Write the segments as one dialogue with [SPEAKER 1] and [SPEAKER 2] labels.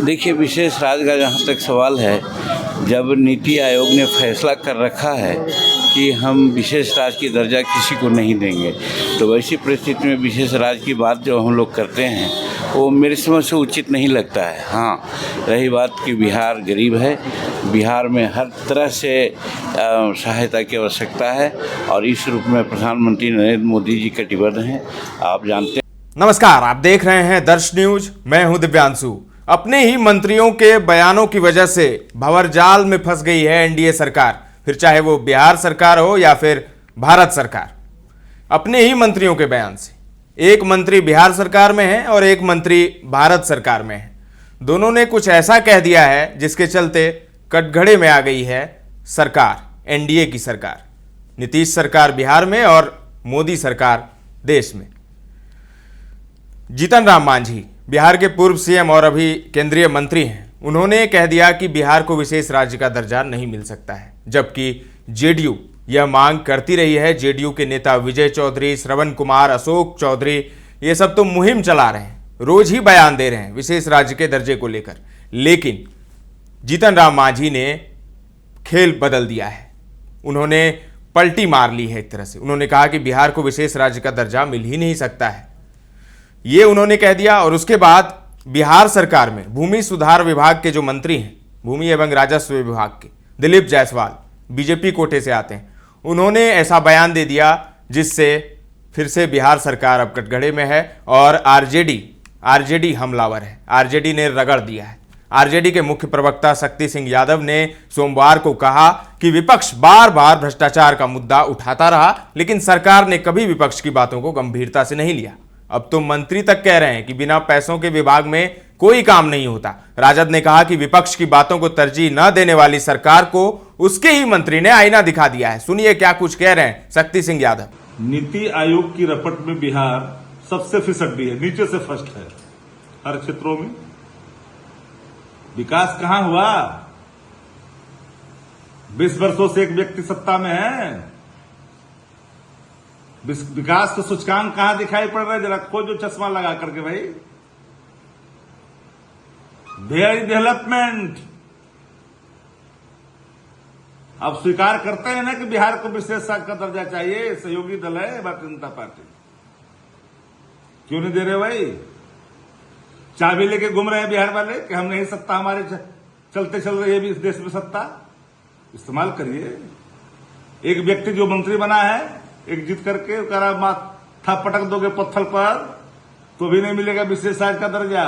[SPEAKER 1] देखिए, विशेष राज्य का जहाँ तक सवाल है, जब नीति आयोग ने फैसला कर रखा है कि हम विशेष राज्य की दर्जा किसी को नहीं देंगे, तो वैसी परिस्थिति में विशेष राज्य की बात जो हम लोग करते हैं वो मेरे समझ से उचित नहीं लगता है। हाँ, रही बात कि बिहार गरीब है, बिहार में हर तरह से सहायता की आवश्यकता है और इस रूप में प्रधानमंत्री नरेंद्र मोदी जी कटिबद्ध हैं। आप जानते हैं।
[SPEAKER 2] नमस्कार, आप देख रहे हैं दर्श न्यूज। मैं हूं दिव्यांशु। अपने ही मंत्रियों के बयानों की वजह से भंवर जाल में फंस गई है एनडीए सरकार, फिर चाहे वो बिहार सरकार हो या फिर भारत सरकार। अपने ही मंत्रियों के बयान से एक मंत्री बिहार सरकार में है और एक मंत्री भारत सरकार में है। दोनों ने कुछ ऐसा कह दिया है जिसके चलते कटघरे में आ गई है सरकार, एनडीए की सरकार। नीतीश सरकार बिहार में और मोदी सरकार देश में। जीतन राम मांझी बिहार के पूर्व सीएम और अभी केंद्रीय मंत्री हैं। उन्होंने कह दिया कि बिहार को विशेष राज्य का दर्जा नहीं मिल सकता है, जबकि जेडीयू यह मांग करती रही है। जेडीयू के नेता विजय चौधरी, श्रवण कुमार, अशोक चौधरी, ये सब तो मुहिम चला रहे हैं, रोज ही बयान दे रहे हैं विशेष राज्य के दर्जे को लेकर। लेकिन जीतन राम मांझी ने खेल बदल दिया है। उन्होंने पलटी मार ली है एक तरह से। उन्होंने कहा कि बिहार को विशेष राज्य का दर्जा मिल ही नहीं सकता है, ये उन्होंने कह दिया। और उसके बाद बिहार सरकार में भूमि सुधार विभाग के जो मंत्री हैं, भूमि एवं राजस्व विभाग के, दिलीप जायसवाल, बीजेपी कोटे से आते हैं, उन्होंने ऐसा बयान दे दिया जिससे फिर से बिहार सरकार अब कटघरे में है और आरजेडी हमलावर है। आरजेडी ने रगड़ दिया है। आरजेडी के मुख्य प्रवक्ता शक्ति सिंह यादव ने सोमवार को कहा कि विपक्ष बार बार भ्रष्टाचार का मुद्दा उठाता रहा, लेकिन सरकार ने कभी विपक्ष की बातों को गंभीरता से नहीं लिया। अब तो मंत्री तक कह रहे हैं कि बिना पैसों के विभाग में कोई काम नहीं होता। राजद ने कहा कि विपक्ष की बातों को तरजीह न देने वाली सरकार को उसके ही मंत्री ने आईना दिखा दिया है। सुनिए क्या कुछ कह रहे हैं शक्ति सिंह यादव।
[SPEAKER 3] नीति आयोग की रपट में बिहार सबसे फिसड्डी है, नीचे से फर्स्ट है हर क्षेत्रों में। विकास कहां हुआ? 20 वर्षों से एक व्यक्ति सत्ता में है। विकास के सूचकांक कहां दिखाई पड़ रहे? जरा खोजो चश्मा लगा करके भाई। Where is development? अब स्वीकार करते हैं ना कि बिहार को विशेष राज्य का दर्जा चाहिए। सहयोगी दल है भारतीय जनता पार्टी, क्यों नहीं दे रहे भाई? चाबी लेके घूम रहे हैं बिहार वाले कि हम नहीं, सत्ता हमारे चलते चल रही है इस देश में, सत्ता इस्तेमाल करिए। एक व्यक्ति जो मंत्री बना है, एक जीत करके करा माथा पटक दोगे पत्थर पर तो भी नहीं मिलेगा विशेष राज्य का दर्जा।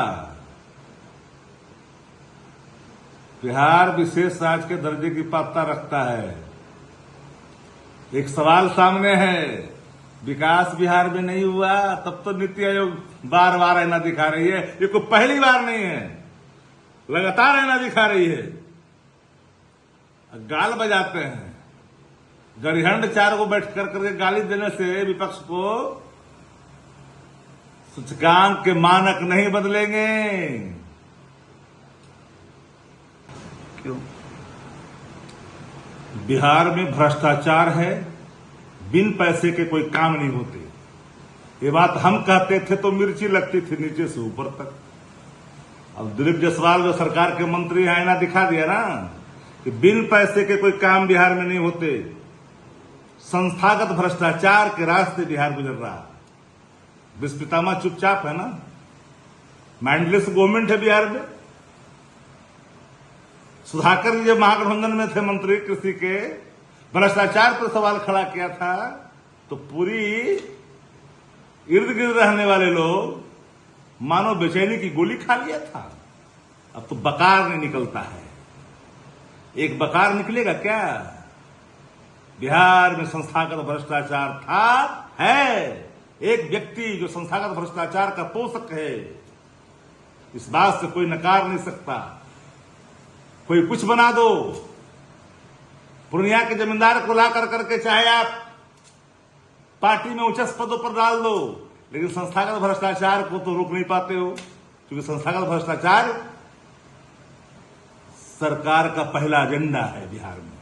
[SPEAKER 3] बिहार विशेष राज्य के दर्जे की पात्रता रखता है। एक सवाल सामने है, विकास बिहार में नहीं हुआ तब तो नीति आयोग बार बार आईना दिखा रही है। ये कोई पहली बार नहीं है, लगातार आईना दिखा रही है, गाल बजाते हैं। गरिहंड चार को बैठ करके गाली देने से विपक्ष को सूचकांक के मानक नहीं बदलेंगे। क्यों? बिहार में भ्रष्टाचार है, बिन पैसे के कोई काम नहीं होते। ये बात हम कहते थे तो मिर्ची लगती थी नीचे से ऊपर तक। अब दिलीप जायसवाल जो सरकार के मंत्री हैं, आईना दिखा दिया ना कि बिन पैसे के कोई काम बिहार में नहीं होते। संस्थागत भ्रष्टाचार के रास्ते बिहार गुजर रहा है। विस्पितामा चुपचाप है ना, माइंडलेस गवर्नमेंट है बिहार में। सुधाकर जी जब महागठबंधन में थे मंत्री कृषि के, भ्रष्टाचार पर सवाल खड़ा किया था तो पूरी इर्द गिर्द रहने वाले लोग मानो बेचैनी की गोली खा लिया था। अब तो बकार नहीं निकलता है। एक बकार निकलेगा क्या? बिहार में संस्थागत भ्रष्टाचार था, है। एक व्यक्ति जो संस्थागत भ्रष्टाचार का पोषक है, इस बात से कोई नकार नहीं सकता। कोई कुछ बना दो, पूर्णिया के जमींदार को ला करके चाहे आप पार्टी में उच्च पदों पर डाल दो, लेकिन संस्थागत भ्रष्टाचार को तो रोक नहीं पाते हो, क्योंकि संस्थागत भ्रष्टाचार सरकार का पहला एजेंडा है बिहार में।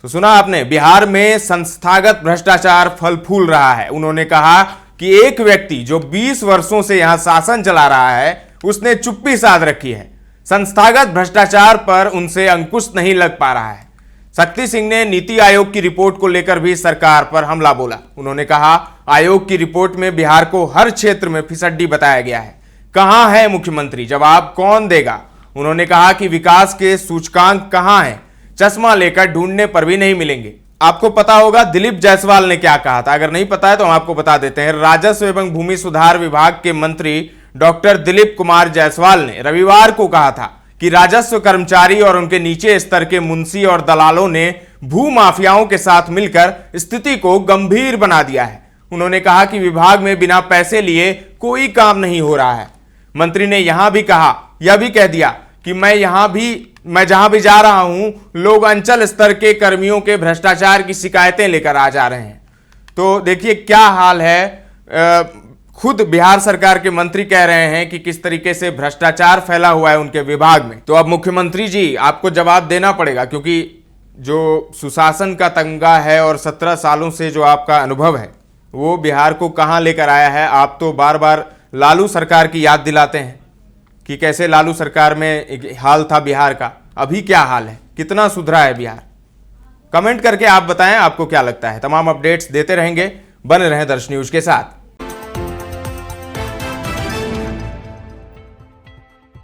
[SPEAKER 2] तो सुना आपने, बिहार में संस्थागत भ्रष्टाचार फल फूल रहा है। उन्होंने कहा कि एक व्यक्ति जो 20 वर्षों से यहां शासन चला रहा है, उसने चुप्पी साध रखी है। संस्थागत भ्रष्टाचार पर उनसे अंकुश नहीं लग पा रहा है। शक्ति सिंह ने नीति आयोग की रिपोर्ट को लेकर भी सरकार पर हमला बोला। उन्होंने कहा, आयोग की रिपोर्ट में बिहार को हर क्षेत्र में फिसड्डी बताया गया है। कहां है मुख्यमंत्री, जवाब कौन देगा? उन्होंने कहा कि विकास के सूचकांक कहां हैं, चश्मा लेकर ढूंढने पर भी नहीं मिलेंगे। आपको पता होगा दिलीप जायसवाल ने क्या कहा था, अगर नहीं पता है तो हम आपको बता देते हैं। राजस्व एवं भूमि सुधार विभाग के मंत्री डॉक्टर दिलीप कुमार जायसवाल ने रविवार को कहा था कि राजस्व कर्मचारी और उनके नीचे स्तर के मुंशी और दलालों ने भू माफियाओं के साथ मिलकर स्थिति को गंभीर बना दिया है। उन्होंने कहा कि विभाग में बिना पैसे लिए कोई काम नहीं हो रहा है। मंत्री ने यहां भी कहा, यह भी कह दिया कि मैं जहां भी जा रहा हूं, लोग अंचल स्तर के कर्मियों के भ्रष्टाचार की शिकायतें लेकर आ जा रहे हैं। तो देखिए क्या हाल है। खुद बिहार सरकार के मंत्री कह रहे हैं कि किस तरीके से भ्रष्टाचार फैला हुआ है उनके विभाग में। तो अब मुख्यमंत्री जी आपको जवाब देना पड़ेगा, क्योंकि जो सुशासन का तंगा है और 17 सालों से जो आपका अनुभव है वो बिहार को कहां लेकर आया है। आप तो बार बार लालू सरकार की याद दिलाते हैं कि कैसे लालू सरकार में एक हाल था बिहार का, अभी क्या हाल है, कितना सुधरा है बिहार। कमेंट करके आप बताएं आपको क्या लगता है। तमाम अपडेट्स देते रहेंगे, बने रहें दर्श न्यूज के साथ।